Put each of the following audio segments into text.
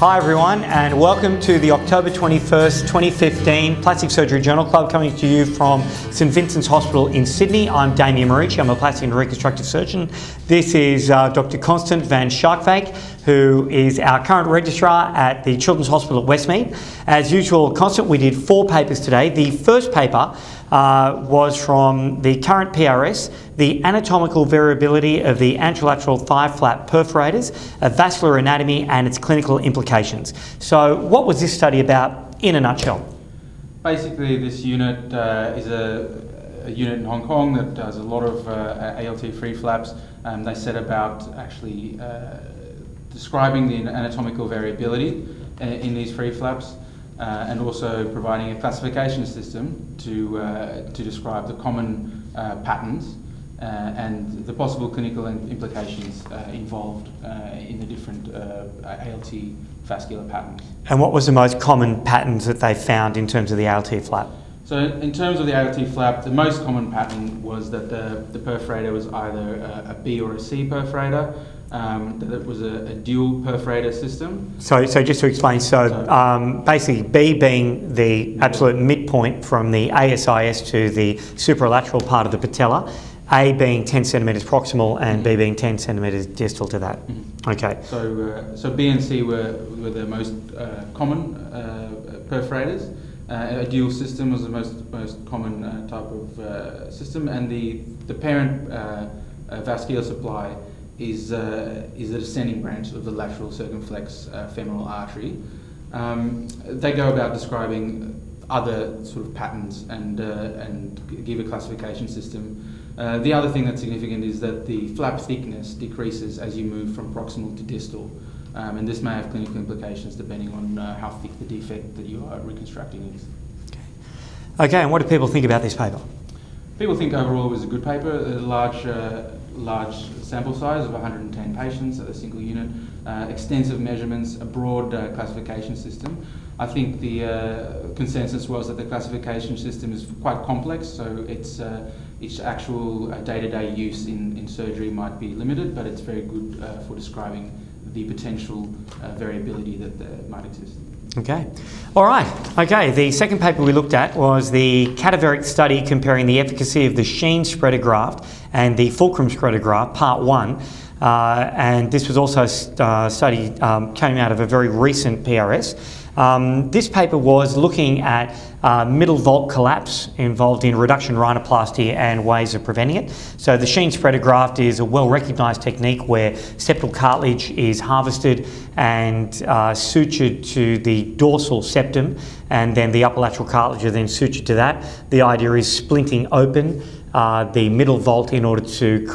Hi everyone, and welcome to the October 21st, 2015 Plastic Surgery Journal Club, coming to you from St Vincent's Hospital in Sydney. I'm Damien Marici, I'm a plastic and reconstructive surgeon. This is Dr. Constant van Schaikwyk, who is our current registrar at the Children's Hospital at Westmead. As usual, Constant, we did 4 papers today. The first paper was from the current PRS, the anatomical variability of the anterolateral thigh flap perforators, vascular anatomy and its clinical implications. So what was this study about in a nutshell? Basically, this unit is a unit in Hong Kong that does a lot of ALT free flaps. They set about actually describing the anatomical variability in these free flaps. And also providing a classification system to describe the common patterns and the possible clinical implications involved in the different ALT vascular patterns. And what was the most common patterns that they found in terms of the ALT flap? So in terms of the ALT flap, the most common pattern was that the perforator was either a B or a C perforator. That it was a dual perforator system. So just to explain, basically B being the absolute midpoint from the ASIS to the supralateral part of the patella, A being 10 centimetres proximal and B being 10 centimetres distal to that. Okay. So B and C were the most common perforators. A dual system was the most common type of system, and the parent vascular supply is the descending branch of the lateral circumflex femoral artery. They go about describing other sort of patterns and give a classification system. The other thing that's significant is that the flap thickness decreases as you move from proximal to distal, and this may have clinical implications depending on how thick the defect that you are reconstructing is. Okay, and what do people think about this paper? People think overall it was a good paper, a large sample size of 110 patients at a single unit, extensive measurements, a broad classification system. I think the consensus was that the classification system is quite complex, so its actual day-to-day use in surgery might be limited, but it's very good for describing the potential variability that might exist. Okay. All right. Okay. The second paper we looked at was the cadaveric study comparing the efficacy of the Sheen spreader graft and the Fulcrum spreader graft, part 1. And this was also a study came out of a very recent PRS. This paper was looking at middle vault collapse involved in reduction rhinoplasty and ways of preventing it. So the Sheen spreader graft is a well-recognised technique where septal cartilage is harvested and sutured to the dorsal septum, and then the upper lateral cartilage are then sutured to that. The idea is splinting open the middle vault in order to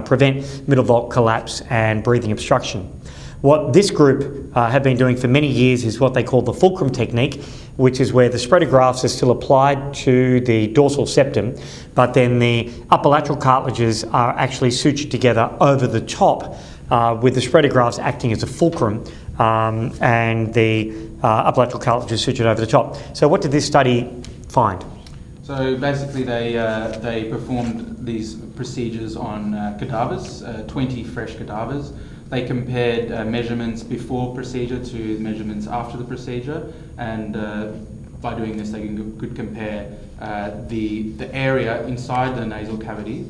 prevent middle vault collapse and breathing obstruction. What this group have been doing for many years is what they call the Fulcrum technique, which is where the spreader grafts are still applied to the dorsal septum, but then the upper lateral cartilages are actually sutured together over the top, with the spreader grafts acting as a fulcrum, and the upper lateral cartilage is sutured over the top. So what did this study find? So basically they performed these procedures on cadavers, 20 fresh cadavers. They compared measurements before procedure to measurements after the procedure, and by doing this they could compare the area inside the nasal cavity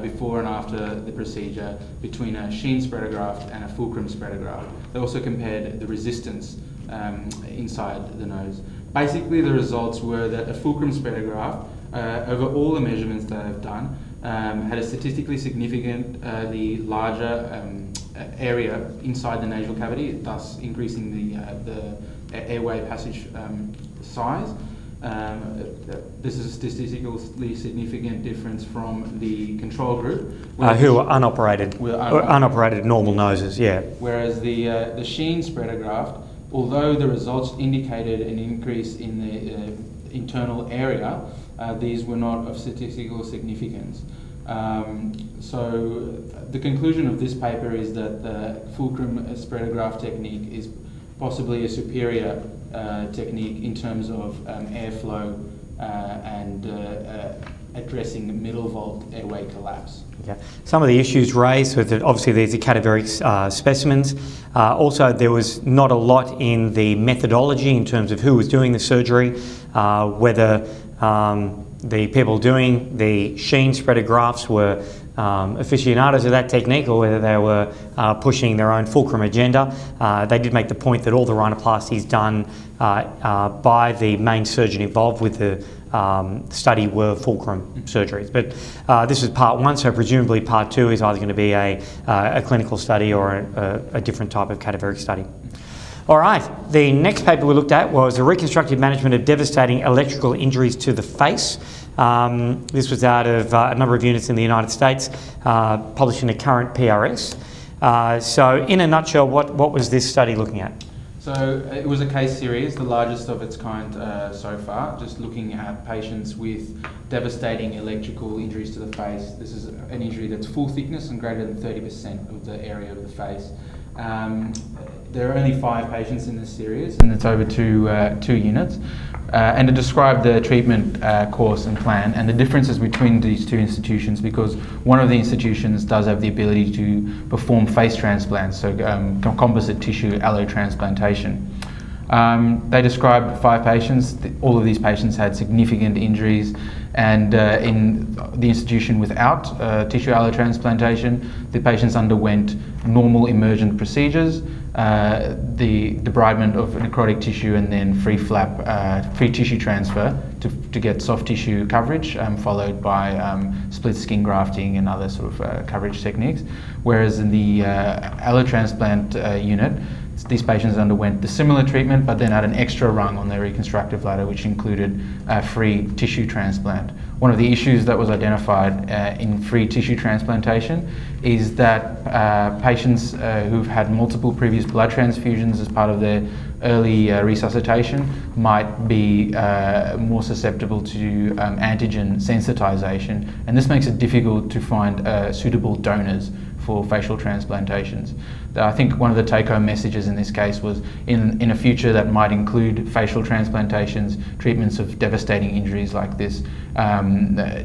before and after the procedure between a Sheen spreader graft and a Fulcrum spreader graft. They also compared the resistance inside the nose. Basically the results were that a Fulcrum spreader graft, over all the measurements that I've done, had a statistically significantly larger area inside the nasal cavity, thus increasing the airway passage size. This is a statistically significant difference from the control group, who were unoperated normal noses. Yeah. Whereas the Sheen spreader graft, although the results indicated an increase in the internal area, these were not of statistical significance. So the conclusion of this paper is that the Fulcrum spreader graft technique is possibly a superior technique in terms of airflow and addressing middle vault airway collapse. Okay. Some of the issues raised with it, obviously these are cadaveric specimens. Also, there was not a lot in the methodology in terms of who was doing the surgery, whether the people doing the Sheen spreader grafts were aficionados of that technique or whether they were pushing their own fulcrum agenda. They did make the point that all the rhinoplasties done by the main surgeon involved with the study were fulcrum surgeries. But this is part one, so presumably part two is either going to be a clinical study or a different type of cadaveric study. All right, the next paper we looked at was a reconstructive management of devastating electrical injuries to the face. This was out of a number of units in the United States, published in a current PRS. So in a nutshell, what was this study looking at? So it was a case series, the largest of its kind so far, just looking at patients with devastating electrical injuries to the face. This is an injury that's full thickness and greater than 30% of the area of the face. There are only 5 patients in this series, and it's over two units. And to describe the treatment course and plan and the differences between these two institutions, because one of the institutions does have the ability to perform face transplants, so composite tissue allotransplantation. They described 5 patients. All of these patients had significant injuries, and in the institution without tissue allotransplantation, the patients underwent normal emergent procedures, the debridement of necrotic tissue, and then free tissue transfer to get soft tissue coverage, followed by split skin grafting and other sort of coverage techniques. Whereas in the allotransplant unit, these patients underwent the similar treatment, but then had an extra rung on their reconstructive ladder, which included free tissue transplant. One of the issues that was identified in free tissue transplantation is that patients who've had multiple previous blood transfusions as part of their early resuscitation might be more susceptible to antigen sensitization, and this makes it difficult to find suitable donors for facial transplantations. I think one of the take-home messages in this case was in a future that might include facial transplantations, treatments of devastating injuries like this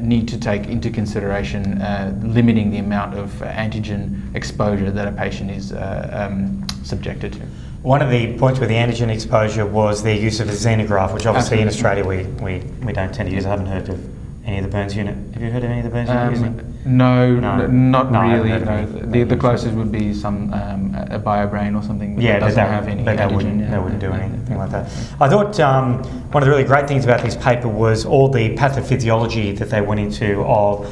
need to take into consideration limiting the amount of antigen exposure that a patient is subjected to. One of the points with the antigen exposure was the use of a xenograft, which obviously in Australia we don't tend to use. I haven't heard of any of the Burns unit. Have you heard of any of the Burns unit using? No, not really. No. The closest would be some a BioBrain or something that doesn't have any antigen. They wouldn't do anything like that. I thought one of the really great things about this paper was all the pathophysiology that they went into of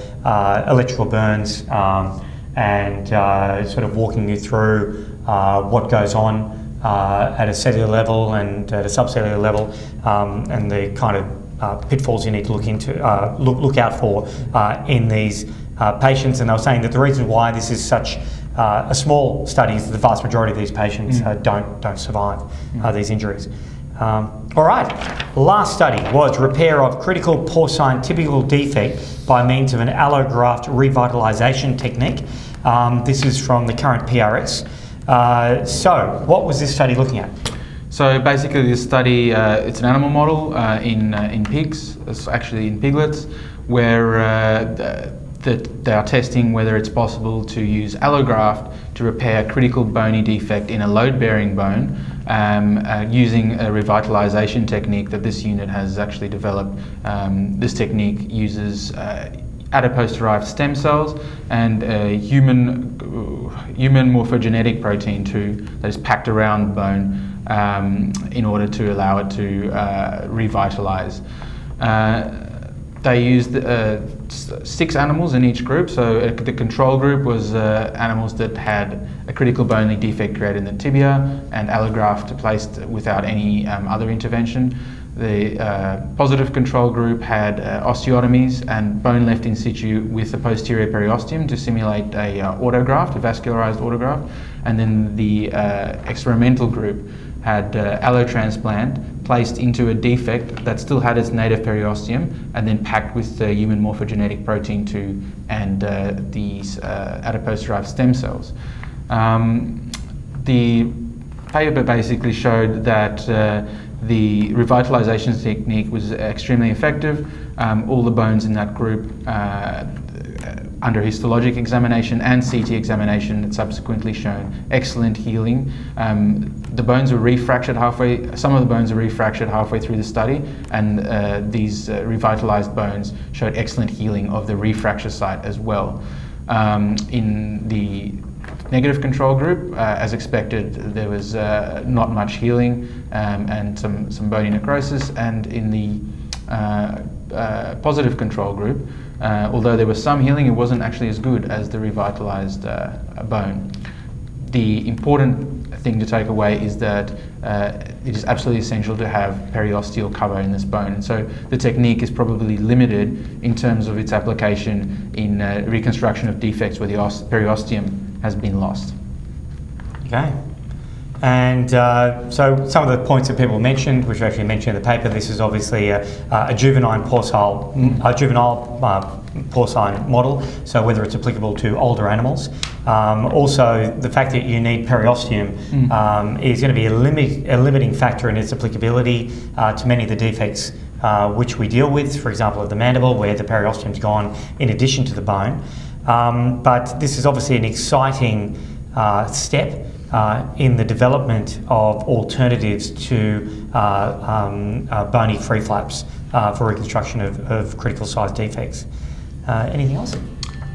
electrical burns and sort of walking you through what goes on at a cellular level and at a subcellular level, and the kind of pitfalls you need to look out for in these patients. And they were saying that the reason why this is such a small study is that the vast majority of these patients don't survive these injuries. All right, last study was repair of critical porcine tibial defect by means of an allograft revitalisation technique. This is from the current PRS. So what was this study looking at? So basically this study, it's an animal model in pigs, it's actually in piglets, where they are testing whether it's possible to use allograft to repair a critical bony defect in a load-bearing bone using a revitalisation technique that this unit has actually developed. This technique uses adipose-derived stem cells and a human morphogenetic protein 2 that is packed around bone in order to allow it to revitalise. They used 6 animals in each group, so the control group was animals that had a critical bony defect created in the tibia and allograft placed without any other intervention. The positive control group had osteotomies and bone left in situ with the posterior periosteum to simulate a autograft, a vascularized autograft, and then the experimental group had allotransplant placed into a defect that still had its native periosteum and then packed with the human morphogenetic protein 2 and these adipose-derived stem cells. The paper basically showed that the revitalization technique was extremely effective. All the bones in that group under histologic examination and CT examination had subsequently shown excellent healing. The bones were refractured halfway, some of the bones were refractured halfway through the study, and these revitalized bones showed excellent healing of the refracture site as well. In the negative control group, as expected, there was not much healing and some bony necrosis, and in the positive control group, although there was some healing, it wasn't actually as good as the revitalized bone. The important thing to take away is that it is absolutely essential to have periosteal cover in this bone, and so the technique is probably limited in terms of its application in reconstruction of defects where the periosteum has been lost. Okay. And so some of the points that people mentioned, which are actually mentioned in the paper, this is obviously a juvenile porcine model, so whether it's applicable to older animals. Also, the fact that you need periosteum is going to be a limiting factor in its applicability to many of the defects which we deal with, for example, of the mandible, where the periosteum's gone in addition to the bone. But this is obviously an exciting step in the development of alternatives to bony free flaps for reconstruction of critical size defects. Anything else?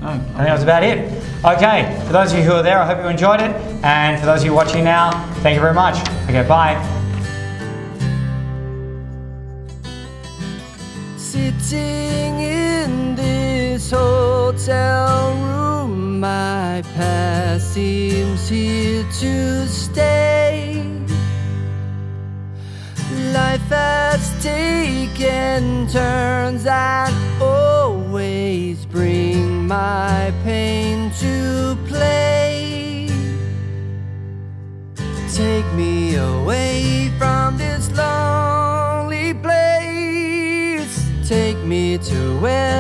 No. I think that was about it. Okay, for those of you who are there, I hope you enjoyed it. And for those of you watching now, thank you very much. Okay, bye. Sitting in this hotel room, my past seems here to stay. Life has taken turns and always bring my pain to play. Take me away from this lonely place. Take me to where